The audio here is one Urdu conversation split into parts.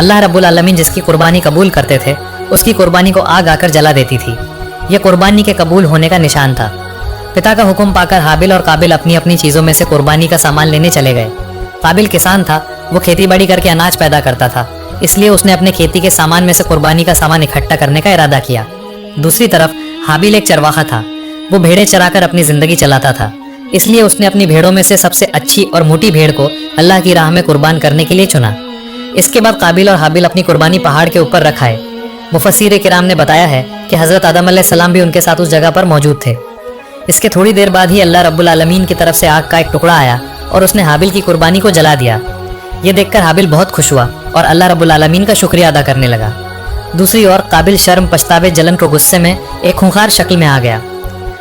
اللہ رب العالمین جس کی قربانی قبول کرتے تھے اس کی قربانی کو آگ آ کر جلا دیتی تھی۔ یہ قربانی کے قبول ہونے کا نشان تھا۔ پتا کا حکم پا کر حابل اور قابل اپنی اپنی چیزوں میں سے قربانی کا سامان لینے چلے گئے۔ قابل کسان تھا، وہ کھیتی باڑی کر کے اناج پیدا کرتا تھا، اس لیے اس نے اپنے کھیتی کے سامان میں سے قربانی کا سامان اکٹھا کرنے کا ارادہ کیا۔ دوسری طرف حابل ایک چرواہا تھا، وہ بھیڑیں چرا کر اپنی زندگی چلاتا تھا، اس لیے اس نے اپنی بھیڑوں میں سے سب سے اچھی اور موٹی بھیڑ کو اللہ کی راہ میں قربان کرنے کے لیے چنا۔ اس کے بعد قابل اور حابل اپنی قربانی پہاڑ کے اوپر رکھائے۔ مفسر کرام نے بتایا ہے کہ حضرت آدم علیہ السلام بھی ان کے ساتھ اس جگہ پر موجود تھے۔ اس کے تھوڑی دیر بعد ہی اللہ رب العالمین کی طرف سے آگ کا ایک ٹکڑا آیا اور اس نے حابل کی قربانی کو جلا دیا۔ یہ دیکھ کر حابل بہت خوش ہوا اور اللہ رب العالمین کا شکریہ ادا کرنے لگا۔ دوسری اور قابل شرم، پچھتاوے، جلن کو غصے میں ایک خونخوار شکل میں آ گیا۔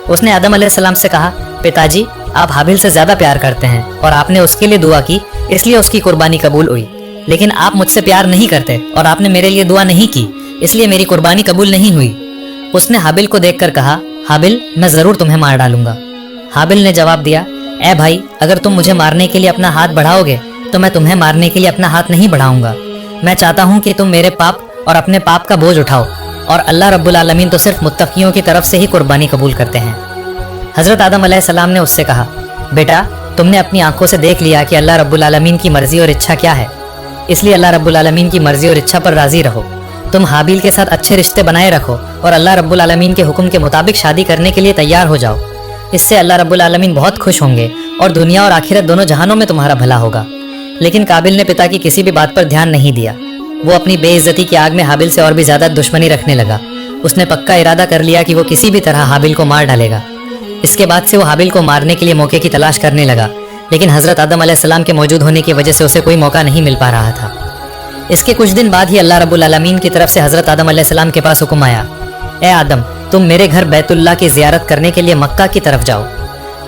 اس نے آدم علیہ السلام سے کہا، پتا جی آپ حابل سے زیادہ پیار کرتے ہیں اور آپ نے اس کے لیے دعا کی، اس لیے اس کی قربانی قبول ہوئی، لیکن آپ مجھ سے پیار نہیں کرتے اور آپ نے میرے لیے دعا نہیں کی، اس لیے میری قربانی قبول نہیں ہوئی۔ اس نے حابل کو دیکھ کر کہا، حابل میں ضرور تمہیں مار ڈالوں گا۔ حابل نے جواب دیا، اے بھائی اگر تم مجھے مارنے کے لیے اپنا ہاتھ بڑھاؤ گے تو میں تمہیں مارنے کے لیے اپنا ہاتھ نہیں بڑھاؤں گا۔ میں چاہتا ہوں کہ تم میرے پاپ اور اپنے پاپ کا بوجھ اٹھاؤ، اور اللہ رب العالمین تو صرف متقیوں کی طرف سے ہی قربانی قبول کرتے ہیں۔ حضرت آدم علیہ السلام نے اس سے کہا، بیٹا تم نے اپنی آنکھوں سے دیکھ لیا کہ اللہ رب العالمین کی مرضی اور اچھا کیا ہے، اس لیے اللہ رب العالمین کی مرضی اور اچھا پر راضی رہو۔ تم حابیل کے ساتھ اچھے رشتے بنائے رکھو اور اللہ رب العالمین کے حکم کے مطابق شادی کرنے کے لیے تیار ہو جاؤ، اس سے اللہ رب العالمین بہت خوش ہوں گے اور دنیا اور آخرت دونوں جہانوں میں تمہارا بھلا ہوگا۔ لیکن قابل نے پتا کی کسی بھی بات پر دھیان نہیں دیا، وہ اپنی بے عزتی کی آگ میں حابل سے اور بھی زیادہ دشمنی رکھنے لگا۔ اس نے پکا ارادہ کر لیا کہ وہ کسی بھی طرح حابل کو مار ڈالے گا۔ اس کے بعد سے وہ حابل کو مارنے کے لیے موقع کی تلاش کرنے لگا، لیکن حضرت آدم علیہ السلام کے موجود ہونے کی وجہ سے اسے کوئی موقع نہیں مل پا رہا تھا۔ اس کے کچھ دن بعد ہی اللہ رب العالمین کی طرف سے حضرت آدم علیہ السلام کے پاس حکم آیا، اے آدم تم میرے گھر بیت اللہ کی زیارت کرنے کے لیے مکہ کی طرف جاؤ۔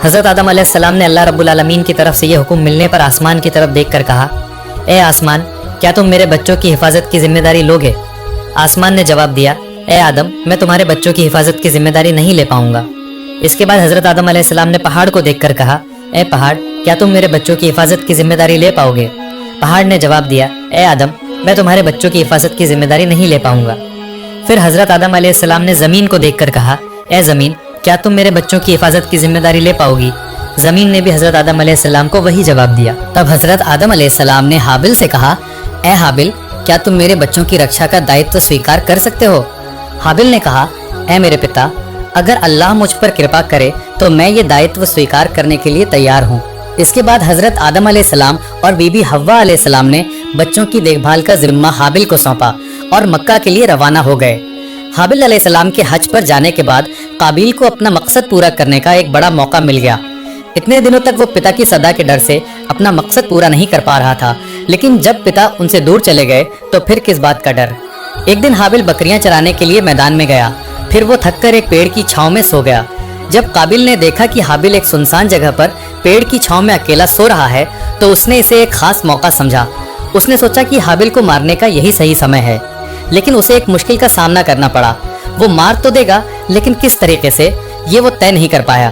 حضرت آدم علیہ السلام نے اللہ رب العالمین کی طرف سے یہ حکم ملنے پر آسمان کی طرف دیکھ کر کہا، اے آسمان کیا تم میرے بچوں کی حفاظت کی ذمہ داری لوگے؟ آسمان نے جواب دیا، اے آدم میں تمہارے بچوں کی حفاظت کی ذمہ داری نہیں لے پاؤں گا۔ اس کے بعد حضرت آدم علیہ السلام نے پہاڑ کو دیکھ کر کہا، اے پہاڑ کیا تم میرے بچوں کی حفاظت کی ذمہ داری لے پاؤ گے؟ پہاڑ نے جواب دیا، اے آدم میں تمہارے بچوں کی حفاظت کی ذمہ داری نہیں لے پاؤں گا۔ پھر حضرت آدم علیہ السلام نے زمین کو دیکھ کر کہا، اے زمین کیا تم میرے بچوں کی حفاظت کی ذمہ داری لے پاؤ گی؟ زمین نے بھی حضرت آدم علیہ السلام کو وہی جواب دیا۔ تب حضرت آدم علیہ السلام نے حابل سے کہا، اے حابل کیا تم میرے بچوں کی رکشا کا دائتو سویکار کر سکتے ہو؟ حابل نے کہا، اے میرے پتا اگر اللہ مجھ پر کرپا کرے تو میں یہ دائتو سویکار کرنے کے لیے تیار ہوں۔ اس کے بعد حضرت آدم علیہ السلام اور بی بی حوا علیہ السلام نے بچوں کی دیکھ بھال کا ذمہ حابل کو سونپا اور مکہ کے لیے روانہ ہو گئے۔ حابل علیہ السلام کے حج پر جانے کے بعد قابیل کو اپنا مقصد پورا کرنے کا ایک بڑا موقع مل گیا۔ اتنے دنوں تک وہ پتا کی صدا کے ڈر سے اپنا مقصد پورا نہیں کر پا رہا تھا، لیکن جب پتا ان سے دور چلے گئے تو پھر کس بات کا ڈر۔ ایک دن حابل بکریاں چرانے کے لیے میدان میں گیا، پھر وہ تھک کر ایک پیڑ کی چھاؤں میں سو گیا۔ جب قابل نے دیکھا کہ حابل ایک سنسان جگہ پر پیڑ کی چھاؤں میں اکیلا سو رہا ہے تو اس نے اسے ایک خاص موقع سمجھا۔ اس نے سوچا کہ حابل کو مارنے کا یہی صحیح سمے ہے، لیکن اسے ایک مشکل کا سامنا کرنا پڑا۔ وہ مار تو دے گا لیکن کس طریقے سے یہ وہ طے نہیں کر پایا۔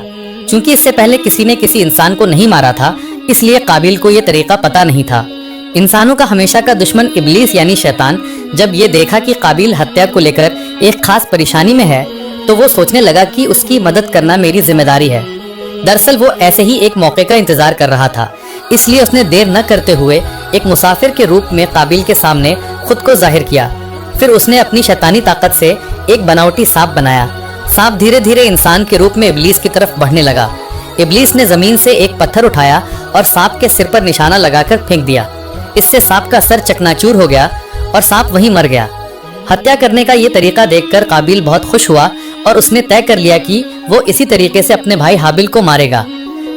چونکہ اس سے پہلے کسی نے کسی انسان کو نہیں مارا تھا، اس لیے قابل کو یہ طریقہ پتہ نہیں تھا۔ انسانوں کا ہمیشہ کا دشمن ابلیس یعنی شیطان جب یہ دیکھا کہ قابل ہتیا کو لے کر ایک خاص پریشانی میں ہے تو وہ سوچنے لگا کہ اس کی مدد کرنا میری ذمہ داری ہے۔ دراصل وہ ایسے ہی ایک موقع کا انتظار کر رہا تھا، اس لیے اس نے دیر نہ کرتے ہوئے ایک مسافر کے روپ میں قابل کے سامنے خود کو ظاہر کیا۔ پھر اس نے اپنی شیطانی طاقت سے ایک بناوٹی سانپ بنایا۔ سانپ دھیرے دھیرے انسان کے روپ میں ابلیس کی طرف بڑھنے لگا۔ ابلیس نے زمین سے ایک پتھر اٹھایا اور سانپ کے سر پر نشانہ لگا کر پھینک دیا۔ اس سے سانپ کا سر چکناچور ہو گیا اور سانپ وہیں مر گیا۔ ہتیا کرنے کا یہ طریقہ دیکھ کر قابل بہت خوش ہوا اور اس نے طے کر لیا کہ وہ اسی طریقے سے اپنے بھائی حابل کو مارے گا۔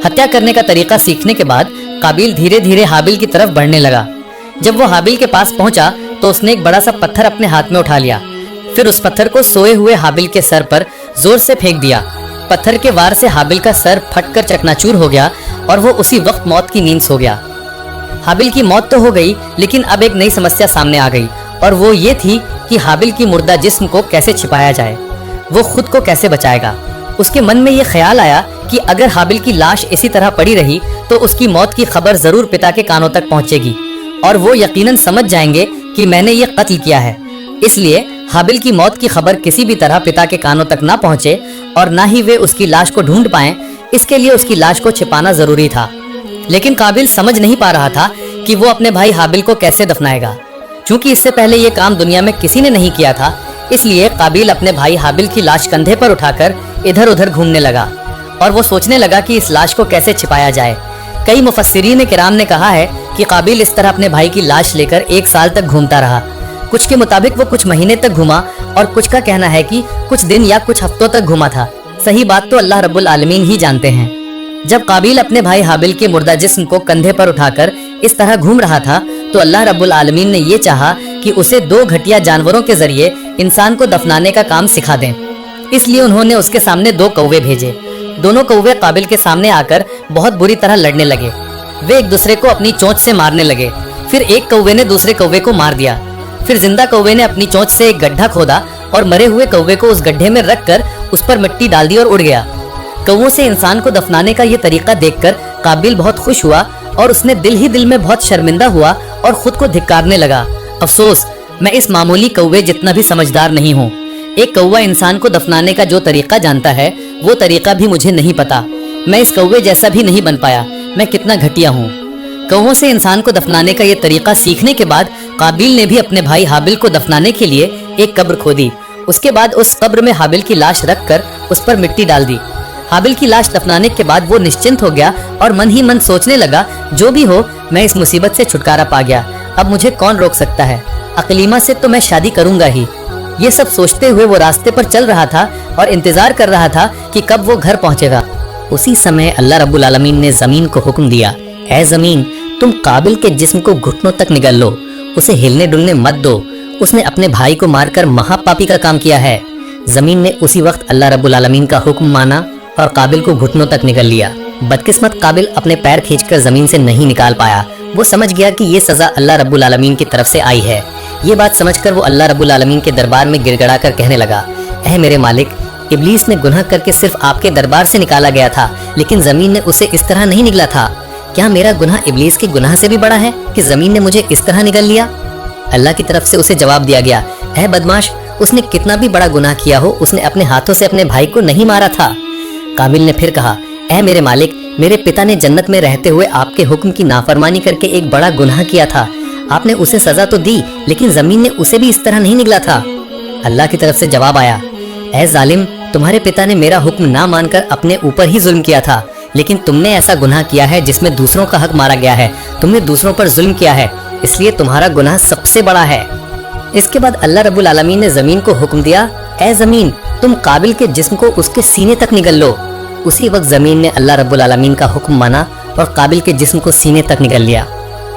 ہتیا کرنے کا طریقہ سیکھنے کے بعد قابل دھیرے دھیرے حابل کی طرف بڑھنے لگا۔ جب وہ حابل کے پاس پہنچا تو اس نے ایک بڑا سا پتھر اپنے ہاتھ میں اٹھا لیا، پھر اس پتھر کو سوئے ہوئے حابل کے سر پر زور سے پھینک دیا۔ پتھر کے وار سے حابل کا سر پھٹ کر چکناچور ہو گیا اور وہ اسی وقت موت کی نیند سو گیا۔ حابل کی موت تو ہو گئی، لیکن اب ایک نئی سمسیا سامنے آ گئی اور وہ یہ تھی کہ حابل کی مردہ جسم کو کیسے چھپایا جائے، وہ خود کو کیسے بچائے گا۔ اس کے من میں یہ خیال آیا کہ اگر حابل کی لاش اسی طرح پڑی رہی تو اس کی موت کی خبر ضرور پتا کے کانوں تک پہنچے گی اور وہ یقیناً سمجھ جائیں گے کہ میں نے یہ قتل کیا ہے، اس لیے حابل کی موت کی خبر کسی بھی طرح پتا کے کانوں تک نہ پہنچے اور نہ ہی وہ اس کی لاش کو ڈھونڈ پائیں، اس کے لیے اس کی لاش کو چھپانا ضروری تھا۔ لیکن قابل سمجھ نہیں پا رہا تھا کہ وہ اپنے بھائی حابل کو کیسے دفنائے گا۔ چونکہ اس سے پہلے یہ کام دنیا میں کسی نے نہیں کیا تھا، اس لیے قابل اپنے بھائی حابل کی لاش کندھے پر اٹھا کر ادھر ادھر گھومنے لگا اور وہ سوچنے لگا کہ اس لاش کو کیسے چھپایا جائے۔ کئی مفسرین کرام نے کہا ہے کہ قابل اس طرح اپنے بھائی کی لاش لے کر 1 سال تک گھومتا رہا۔ کچھ کے مطابق وہ کچھ مہینے تک گھوما اور کچھ کا کہنا ہے کہ کچھ دن یا کچھ ہفتوں تک گھوما تھا۔ صحیح بات تو اللہ رب العالمین ہی جانتے ہیں۔ جب قابل اپنے بھائی حابل کے مردہ جسم کو کندھے پر اٹھا کر اس طرح گھوم رہا تھا تو اللہ رب العالمین نے یہ چاہا کہ اسے 2 گھٹیا جانوروں کے ذریعے انسان کو دفنانے کا کام سکھا دیں۔ اس لیے انہوں نے اس کے سامنے 2 کوے بھیجے۔ دونوں کوے قابل کے سامنے آ کر بہت بری طرح لڑنے لگے۔ وہ ایک دوسرے کو اپنی چونچ سے مارنے لگے۔ پھر ایک کوے نے دوسرے کوے کو مار دیا۔ پھر زندہ کوے نے اپنی چونچ سے ایک گڈھا کھودا اور مرے ہوئے کوے کو اس گڈھے میں رکھ کر اس پر مٹی ڈال دی اور اڑ گیا۔ کووں سے انسان کو دفنانے کا یہ طریقہ دیکھ کر قابل بہت خوش ہوا اور اس نے دل ہی دل میں بہت شرمندہ ہوا اور خود کو دھکارنے لگا۔ افسوس، میں اس معمولی کوے جتنا بھی سمجھدار نہیں ہوں۔ ایک کوا انسان کو دفنانے کا جو طریقہ جانتا ہے وہ طریقہ بھی مجھے نہیں پتا۔ میں اس کوے جیسا بھی نہیں بن پایا۔ میں کتنا گھٹیا ہوں۔ کووں سے انسان کو دفنانے کا یہ طریقہ سیکھنے کے بعد قابل نے بھی اپنے بھائی حابل کو دفنانے کے لیے ایک قبر کھودی۔ اس کے بعد اس قبر میں حابل کی لاش رکھ کر اس پر مٹی ڈال دی۔ حابل کی لاش دفنانے کے بعد وہ نشچنت ہو گیا اور من ہی من سوچنے لگا، جو بھی ہو میں اس مصیبت سے چھٹکارا پا گیا، اب مجھے کون روک سکتا ہے، اقلیمہ سے تو میں شادی کروں گا ہی۔ یہ سب سوچتے ہوئے وہ راستے پر چل رہا تھا اور انتظار کر رہا تھا کہ کب وہ گھر پہنچے گا۔ اسی سمے اللہ رب العالمین نے زمین کو حکم دیا، اے زمین، تم قابل کے جسم کو گھٹنوں تک نگل لو، اسے ہلنے ڈلنے مت دو، اس نے اپنے بھائی کو مار کر مہا پاپی کا کام کیا ہے۔ زمین نے اسی وقت اللہ رب العالمین کا حکم مانا اور قابل کو گھٹنوں تک نگل لیا۔ بدقسمت قابل اپنے پیر کھینچ کر زمین سے نہیں نکال پایا۔ وہ سمجھ گیا کہ یہ سزا اللہ رب العالمین کی طرف سے آئی ہے۔ یہ بات سمجھ کر وہ اللہ رب العالمین کے دربار میں گڑ گڑا کر کہنے لگا، اے میرے مالک، ابلیس نے گناہ کر کے صرف آپ کے دربار سے نکالا گیا تھا، لیکن زمین نے اسے اس طرح نہیں نگلا تھا۔ کیا میرا گناہ ابلیس کے گناہ سے بھی بڑا ہے کہ زمین نے مجھے اس طرح نگل لیا؟ اللہ کی طرف سے اسے جواب دیا گیا، اے بدماش، اس نے کتنا بھی بڑا گناہ کیا ہو، اس نے اپنے ہاتھوں سے اپنے بھائی کو نہیں مارا تھا۔ قابل نے پھر کہا، اے میرے مالک، میرے پتا نے جنت میں رہتے ہوئے آپ کے حکم کی نافرمانی کر کے ایک بڑا گناہ کیا تھا، آپ نے اسے سزا تو دی لیکن زمین نے اسے بھی اس طرح نہیں نگلا تھا۔ اللہ کی طرف سے جواب آیا، اے ظالم، تمہارے پتا نے میرا حکم نہ مان کر اپنے اوپر ہی ظلم کیا تھا، لیکن تم نے ایسا گناہ کیا ہے جس میں دوسروں کا حق مارا گیا ہے، تم نے دوسروں پر ظلم کیا ہے، اس لیے تمہارا گناہ سب سے بڑا ہے۔ اس کے بعد اللہ رب العالمین نے زمین کو حکم دیا، اے زمین، تم قابل کے جسم کو اس کے سینے تک نگل لو۔ اسی وقت زمین نے اللہ رب العالمین کا حکم مانا اور قابل کے جسم کو سینے تک نگل لیا۔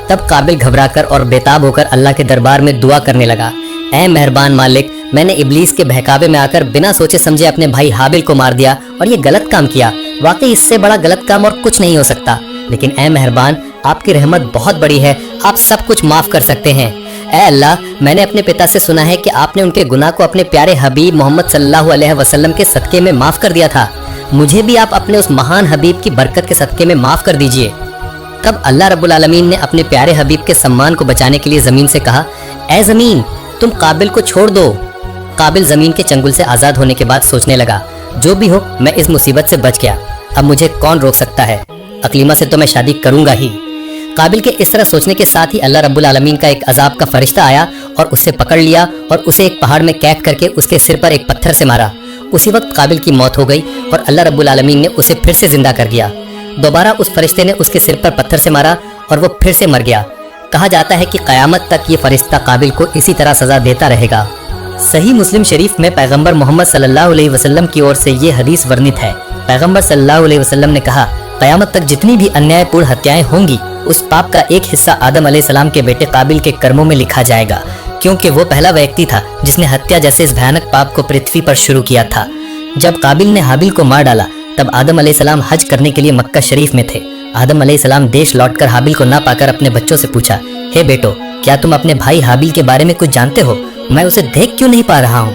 تب قابل گھبرا کر اور بےتاب ہو کر اللہ کے دربار میں دعا کرنے لگا، اے مہربان مالک، میں نے ابلیس کے بہکاوے میں آ کر بنا سوچے سمجھے اپنے بھائی حابل کو مار دیا اور یہ غلط کام کیا، واقعی اس سے بڑا غلط کام اور کچھ نہیں ہو سکتا، لیکن اے مہربان، آپ کی رحمت بہت بڑی ہے، آپ سب کچھ معاف کر سکتے ہیں۔ اے اللہ، میں نے اپنے پتا سے سنا ہے کہ آپ نے ان کے گناہ کو اپنے پیارے حبیب محمد صلی اللہ علیہ وسلم کے صدقے میں معاف کر دیا تھا، مجھے بھی آپ اپنے اس مہان حبیب کی برکت کے صدقے میں معاف کر دیجئے۔ تب اللہ رب العالمین نے اپنے پیارے حبیب کے سمان کو بچانے کے لیے زمین سے کہا، اے زمین، تم قابل کو چھوڑ دو۔ قابل زمین کے چنگل سے آزاد ہونے کے بعد سوچنے لگا، جو بھی ہو میں اس مصیبت سے بچ گیا، اب مجھے کون روک سکتا ہے، اقلیمہ سے تو میں شادی کروں گا ہی۔ قابل کے اس طرح سوچنے کے ساتھ ہی اللہ رب العالمین کا ایک عذاب کا فرشتہ آیا اور اسے پکڑ لیا اور اسے ایک پہاڑ میں قید کر کے اس کے سر پر ایک پتھر سے مارا۔ اسی وقت قابل کی موت ہو گئی اور اللہ رب العالمین نے اسے پھر سے زندہ کر دیا۔ دوبارہ اس فرشتے نے اس کے سر پر پتھر سے مارا اور وہ پھر سے مر گیا۔ کہا جاتا ہے کہ قیامت تک یہ فرشتہ قابل کو اسی طرح سزا دیتا رہے گا۔ صحیح مسلم شریف میں پیغمبر محمد صلی اللہ علیہ وسلم کی اور سے یہ حدیث ورنت ہے۔ پیغمبر صلی اللہ علیہ وسلم نے کہا، قیامت تک جتنی بھی انیائے پور ہتیائیں ہوں گی، اس پاپ کا ایک حصہ آدم علیہ السلام کے بیٹے قابل کے کرموں میں لکھا جائے گا، کیونکہ وہ پہلا ویکتی تھا جس نے ہتیا جیسے اس بھیانک پاپ کو پرتھوی پر شروع کیا تھا۔ جب قابل نے حابل کو مار ڈالا تب آدم علیہ السلام حج کرنے کے لیے مکہ شریف میں تھے۔ آدم علیہ السلام دیش لوٹ کر حابل کو نہ پا کر اپنے بچوں سے پوچھا، ہے بیٹو، کیا تم اپنے بھائی حابل کے بارے میں کچھ جانتے ہو؟ میں اسے دیکھ کیوں نہیں پا رہا ہوں؟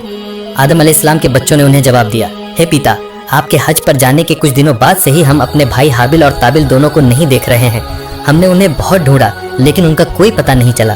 آدم علیہ السلام کے بچوں نے انہیں جواب دیا، ہے پیتا، آپ کے حج پر جانے کے کچھ دنوں بعد سے ہی ہم اپنے بھائی حابل اور قابل دونوں کو نہیں دیکھ رہے ہیں۔ ہم نے انہیں بہت ڈھونڈا لیکن ان کا کوئی پتہ نہیں چلا۔